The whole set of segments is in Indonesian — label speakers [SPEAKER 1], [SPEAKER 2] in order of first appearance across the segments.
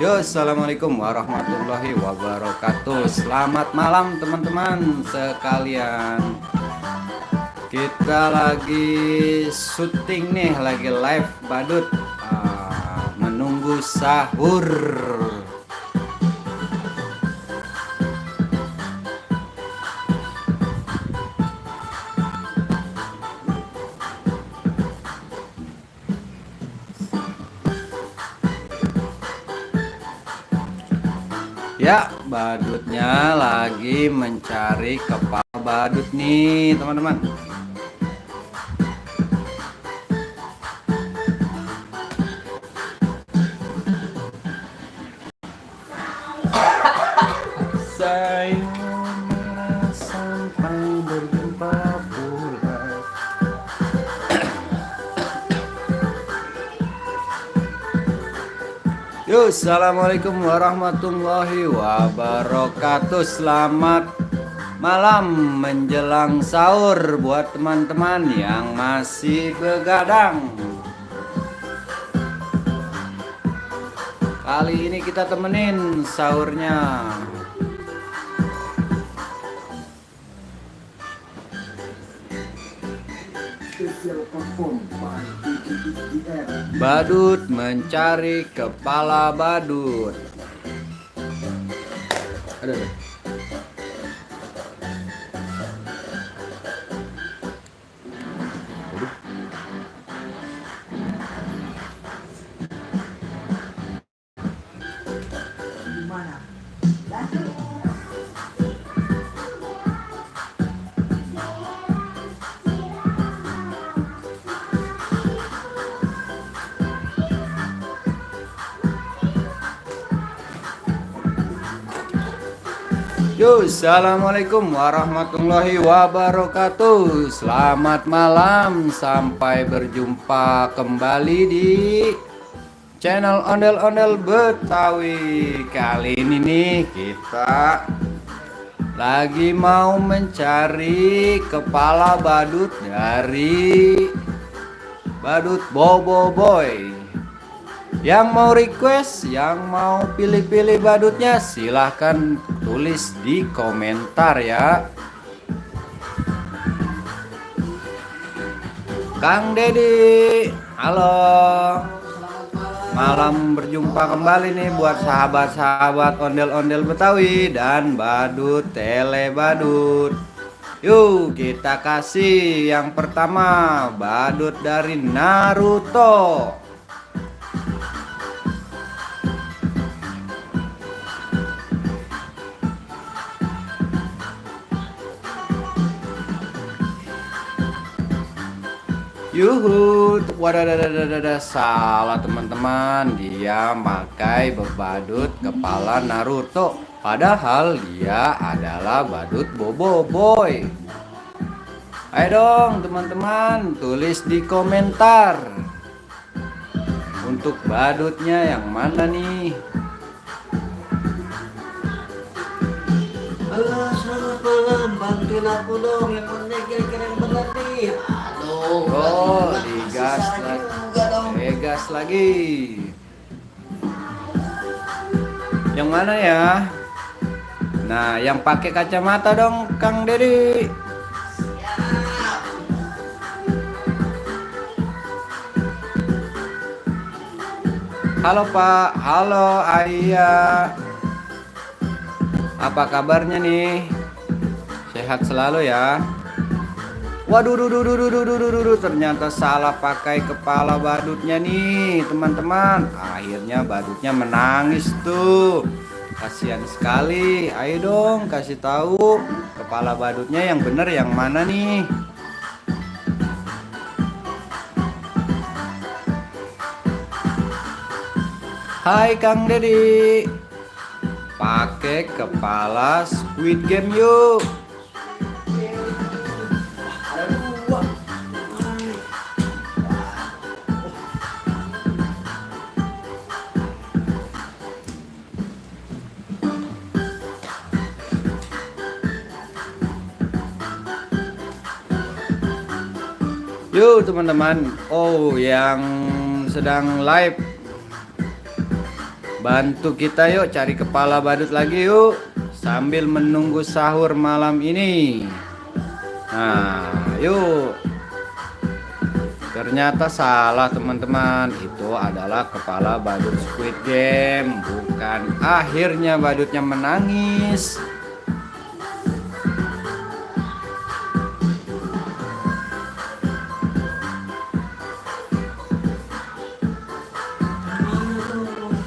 [SPEAKER 1] Yo, assalamualaikum warahmatullahi wabarakatuh. Selamat malam teman-teman sekalian. Kita lagi syuting nih, lagi live badut, menunggu sahur. Ya, badutnya lagi mencari kepala badut nih, teman-teman. Sayonara sampai berjumpa pula. Yo, assalamualaikum warahmatullahi wabarakatuh. Selamat malam menjelang sahur buat teman-teman yang masih begadang. Kali ini kita temenin sahurnya. Badut mencari kepala badut. Aduh. Yo, assalamualaikum warahmatullahi wabarakatuh. Selamat malam, sampai berjumpa kembali di channel Ondel-Ondel Betawi. Kali ini nih kita lagi mau mencari kepala badut dari badut Bobo Boy. Yang mau request, yang mau pilih-pilih badutnya, silahkan tulis di komentar ya. Kang Dedi, halo. Malam berjumpa kembali nih buat sahabat-sahabat ondel-ondel Betawi dan badut tele badut. Yuk kita kasih yang pertama, badut dari Naruto. Yuhu, wadadadadada, salah teman-teman, dia pakai bebadut kepala Naruto, padahal dia adalah badut Bobo Boy. Ayo dong teman-teman, tulis di komentar untuk badutnya yang mana nih.
[SPEAKER 2] Halo, selamat malam, bantuin aku dong, yang mana kira-kira yang benar nih.
[SPEAKER 1] Oh, digas lagi. Gas lagi. Yang mana ya? Nah, yang pakai kacamata dong, Kang Dedi. Halo Pak, halo Ayah. Apa kabarnya nih? Sehat selalu ya. Waduh, ternyata salah pakai kepala badutnya nih teman-teman. Akhirnya badutnya menangis tuh. Kasihan sekali. Ayo dong kasih tahu kepala badutnya yang bener yang mana nih. Hai Kang Dedi, pakai kepala Squid Game yuk. Yuk teman-teman, oh yang sedang live Bantu kita yuk cari kepala badut lagi yuk, sambil menunggu sahur malam ini. Nah, yuk. Ternyata salah teman-teman, itu adalah kepala badut Squid Game, bukan. Akhirnya badutnya menangis.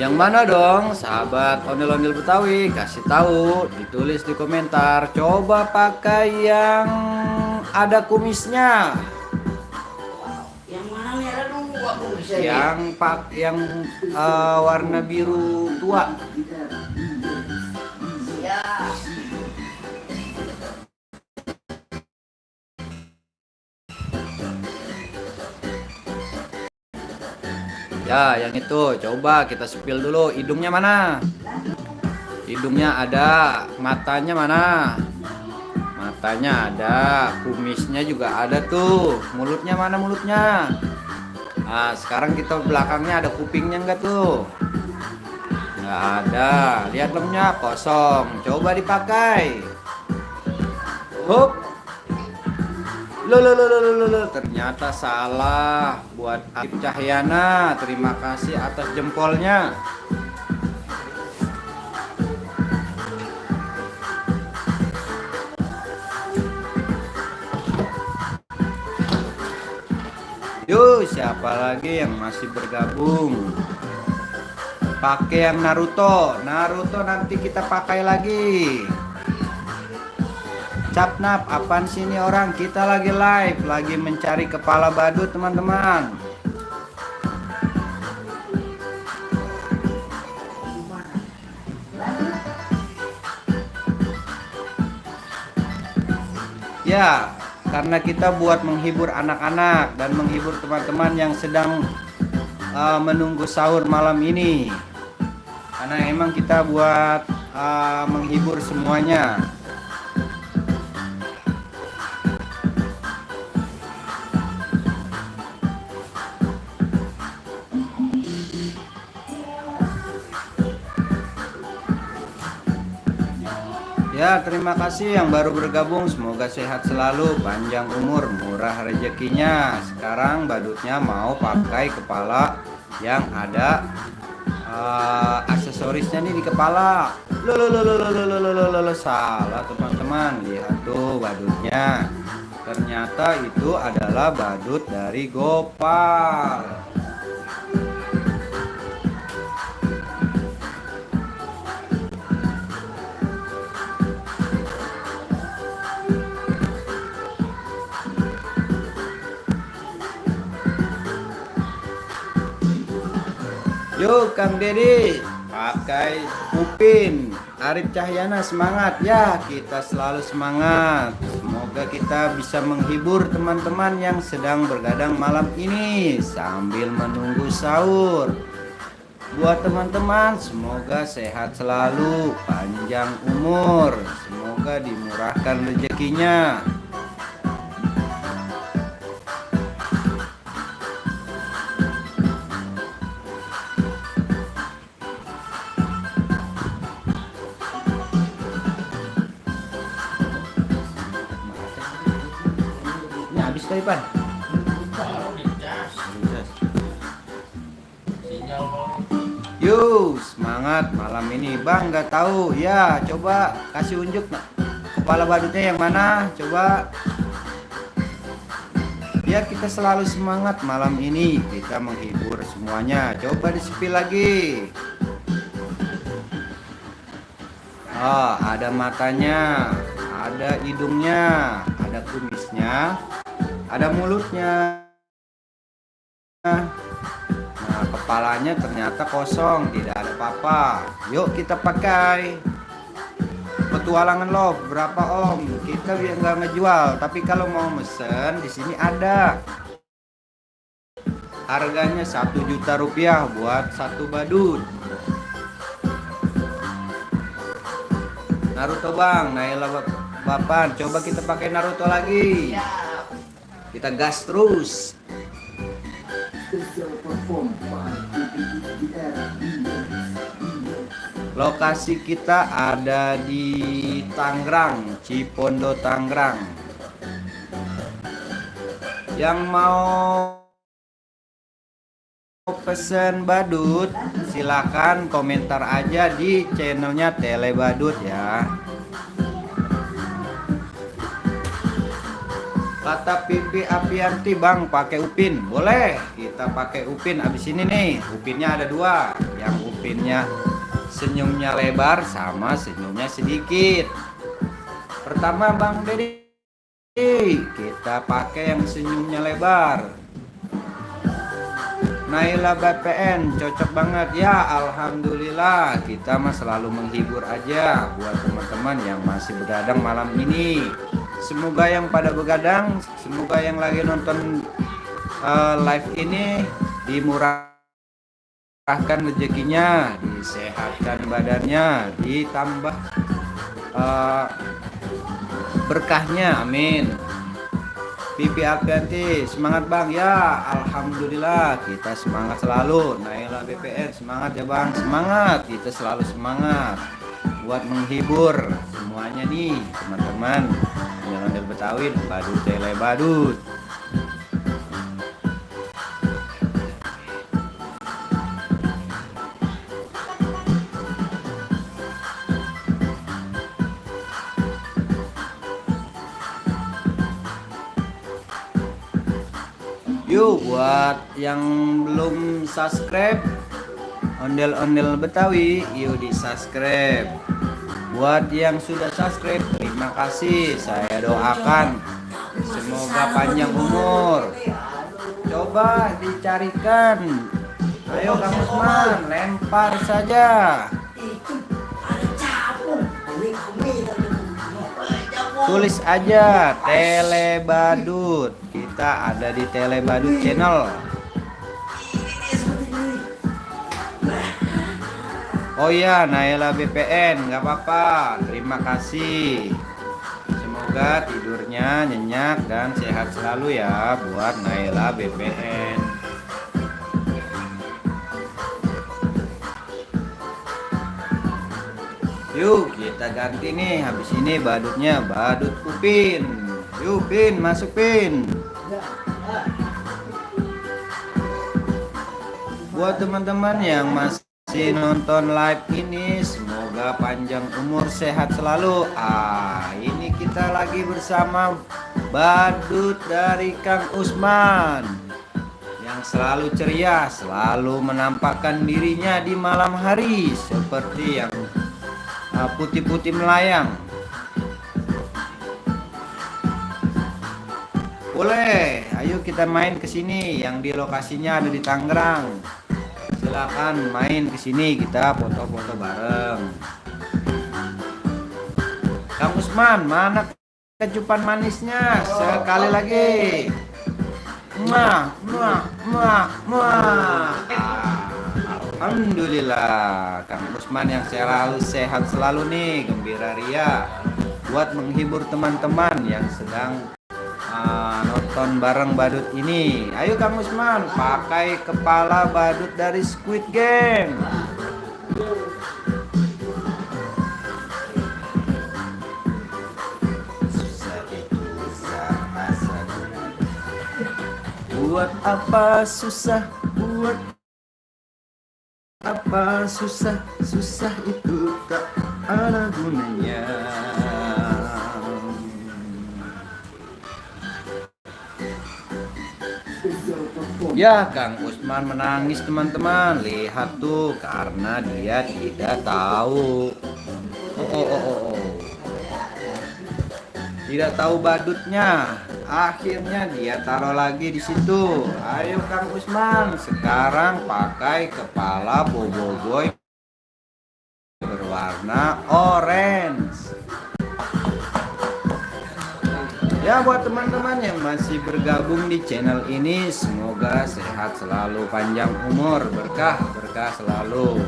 [SPEAKER 1] Yang mana dong, sahabat ondel-ondel Betawi? Kasih tahu, ditulis di komentar. Coba pakai yang ada kumisnya.
[SPEAKER 2] Yang mana nih, ada dua kumisnya.
[SPEAKER 1] Yang warna biru tua.
[SPEAKER 2] Ya.
[SPEAKER 1] Ya, yang itu. Coba kita spill dulu. Hidungnya mana? Hidungnya ada. Matanya mana? Matanya ada. Kumisnya juga ada tuh. Mulutnya mana mulutnya? Nah, sekarang kita belakangnya ada kupingnya enggak tuh? Nggak ada. Lihat lemnya kosong. Coba dipakai. Hup. Loh, ternyata salah. Buat Arif Cahyana, terima kasih atas jempolnya. Yuk, siapa lagi yang masih bergabung? Pakai yang Naruto. Naruto nanti kita pakai lagi. Capnap, apaan sih ini orang? Kita lagi live, lagi mencari kepala badut teman-teman. Ya, karena kita buat menghibur anak-anak dan menghibur teman-teman yang sedang menunggu sahur malam ini. Karena emang kita buat menghibur semuanya. Ya, terima kasih yang baru bergabung. Semoga sehat selalu, panjang umur, murah rezekinya. Sekarang badutnya mau pakai kepala yang ada aksesorisnya nih di kepala. Loh, salah teman-teman. Lihat tuh badutnya. Ternyata itu adalah badut dari Gopal. Yuk Kang Dedi, pakai Upin. Arif Cahyana semangat ya, kita selalu semangat. Semoga kita bisa menghibur teman-teman yang sedang bergadang malam ini sambil menunggu sahur. Buat teman-teman, semoga sehat selalu, panjang umur, semoga dimurahkan rezekinya. Habis kali Pan. Yuk semangat malam ini Bang, nggak tahu ya, coba kasih unjuk kepala badutnya yang mana, coba. Ya kita selalu semangat malam ini, kita menghibur semuanya. Coba di-spill lagi. Oh, ada matanya, ada hidungnya, ada kumisnya, ada mulutnya. Nah, kepalanya ternyata kosong, tidak ada apa-apa. Yuk kita pakai. Petualangan love berapa Om? Kita nggak ngejual, tapi kalau mau mesen di sini ada. Harganya 1 juta rupiah buat satu badut. Naruto Bang, Naila Bapan, coba kita pakai Naruto lagi. Kita gas terus. Lokasi kita ada di Tangerang, Cipondo, Tangerang. Yang mau pesen badut, silakan komentar aja di channelnya Tele Badut ya. Kata Pipi Apianti, Bang pakai upin. Boleh, kita pakai upin. Abis ini nih, upinnya ada dua. Yang upinnya senyumnya lebar sama senyumnya sedikit. Pertama Bang Dedi, kita pakai yang senyumnya lebar. Naila BPN cocok banget ya. Alhamdulillah, kita mah selalu menghibur aja buat teman-teman yang masih begadang malam ini. Semoga yang pada begadang, semoga yang lagi nonton live ini dimurahkan rezekinya, disehatkan badannya, ditambah berkahnya, amin. Pipi Apianti, semangat Bang ya. Alhamdulillah, kita semangat selalu. Naila BPN, semangat ya Bang, semangat. Kita selalu semangat buat menghibur semuanya nih teman-teman ondel Betawi, Badut Tele Badut. Yuk, buat yang belum subscribe ondel-ondel Betawi, yuk di subscribe. Buat yang sudah subscribe, terima kasih. Saya doakan semoga panjang umur. Coba dicarikan. Ayo Kang Usman, lempar saja. Tulis aja Tele Badut. Kita ada di Tele Badut channel. Oh ya, Naila BPN, nggak apa-apa. Terima kasih. Semoga tidurnya nyenyak dan sehat selalu ya buat Naila BPN. Yuk kita ganti nih. Habis ini badutnya badut Upin. Yuk Pin, masuk Pin. Buat teman-teman yang masih nonton live ini, semoga panjang umur, sehat selalu. Ini kita lagi bersama badut dari Kang Usman yang selalu ceria, selalu menampakkan dirinya di malam hari seperti yang putih-putih melayang. Boleh, ayo kita main ke sini yang di lokasinya ada di Tangerang. Silakan main ke sini, kita foto-foto bareng. Kang Usman, mana kecupan manisnya? Sekali lagi. Muah, muah, muah, muah. Alhamdulillah, Kang Usman yang selalu sehat selalu nih, gembira ria. Buat menghibur teman-teman yang sedang nonton bareng badut ini. Ayo Kang Usman, pakai kepala badut dari Squid Game. Susah itu sama saja. Buat apa susah, buat apa susah, susah itu tak ada gunanya. Ya, Kang Usman menangis teman-teman. Lihat tuh, karena dia tidak tahu. Tidak tahu badutnya. Akhirnya dia taruh lagi di situ. Ayo Kang Usman, sekarang pakai kepala boboiboy berwarna orange. Ya, buat teman-teman yang masih bergabung di channel ini, semoga sehat selalu, panjang umur, berkah selalu.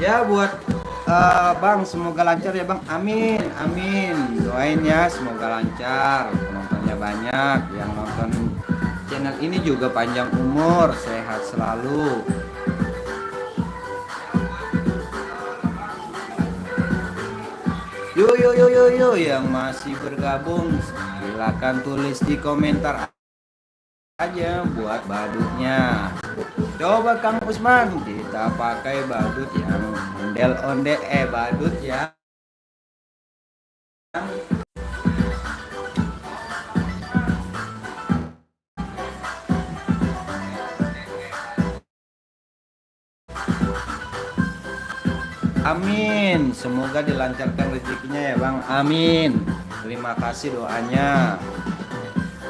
[SPEAKER 1] Ya, buat Bang, semoga lancar ya Bang. Amin, amin. Doain ya, semoga lancar. Penontonnya banyak, yang nonton channel ini juga panjang umur, sehat selalu. Yo yang masih bergabung, silakan tulis di komentar aja buat badutnya. Coba Kang Usman, kita pakai badut yang ondel-ondel, badut ya. Amin, semoga dilancarkan rezekinya ya Bang. Amin. Terima kasih doanya.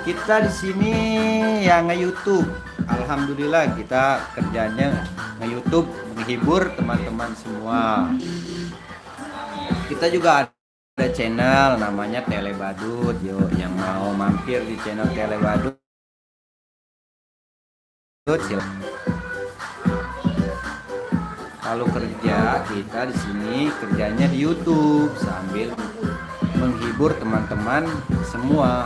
[SPEAKER 1] Kita di sini ya nge-YouTube. Alhamdulillah kita kerjanya nge-YouTube, menghibur teman-teman semua. Kita juga ada channel namanya Telebadut. Yuk yang mau mampir di channel Telebadut silakan. Kalau kerja kita di sini kerjanya di YouTube sambil menghibur teman-teman semua.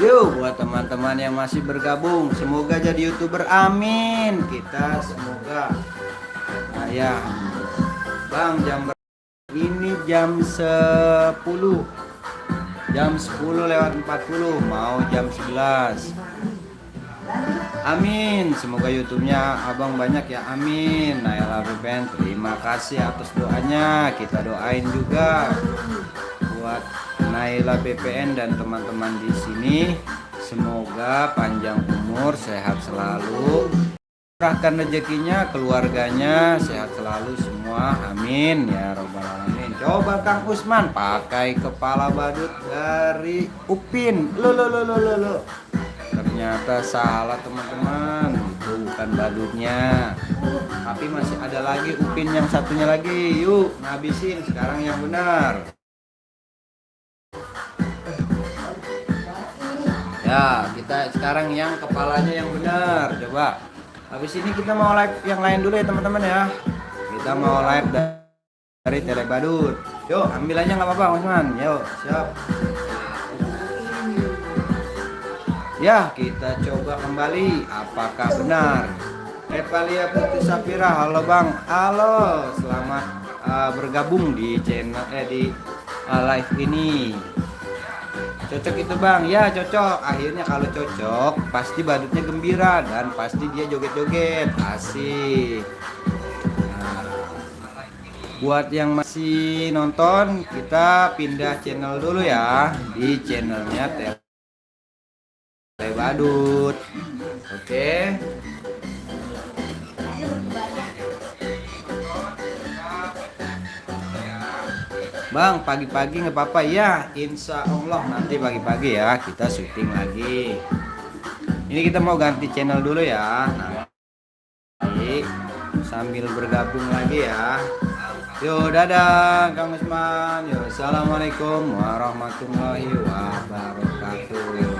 [SPEAKER 1] Yuk buat teman-teman yang masih bergabung, semoga jadi YouTuber, amin. Kita semoga. Nah ya Bang, ini jam 10 lewat 40, mau jam 11. Amin, semoga YouTube-nya Abang banyak ya, amin. Naila BPN, terima kasih atas doanya. Kita doain juga buat Naila BPN dan teman-teman di sini, semoga panjang umur, sehat selalu, murahkan rezekinya, keluarganya sehat selalu semua, amin ya robbal alamin. Coba Kang Usman pakai kepala badut dari Upin, lo ternyata salah teman-teman, itu bukan badutnya, tapi masih ada lagi Upin yang satunya lagi. Yuk ngabisin sekarang yang benar. Ya, kita sekarang yang kepalanya yang benar. Coba. Habis ini kita mau live yang lain dulu ya teman-teman ya. Kita mau live dari Telebadut. Yuk, ambil aja nggak apa-apa, Mas Man. Yuk, siap. Ya, kita coba kembali. Apakah benar? Evalia Putri Safira, halo Bang. Halo, selamat bergabung di channel di live ini. Cocok itu Bang, ya cocok. Akhirnya kalau cocok pasti badutnya gembira dan pasti dia joget-joget, asik. Nah, buat yang masih nonton, kita pindah channel dulu ya, di channelnya Telebadut. Oke. Bang, pagi-pagi nggak apa-apa ya, insya Allah nanti pagi-pagi ya kita syuting lagi. Ini kita mau ganti channel dulu ya, nanti sambil bergabung lagi ya. Yo dadah Kang Usman, yo assalamualaikum warahmatullahi wabarakatuh.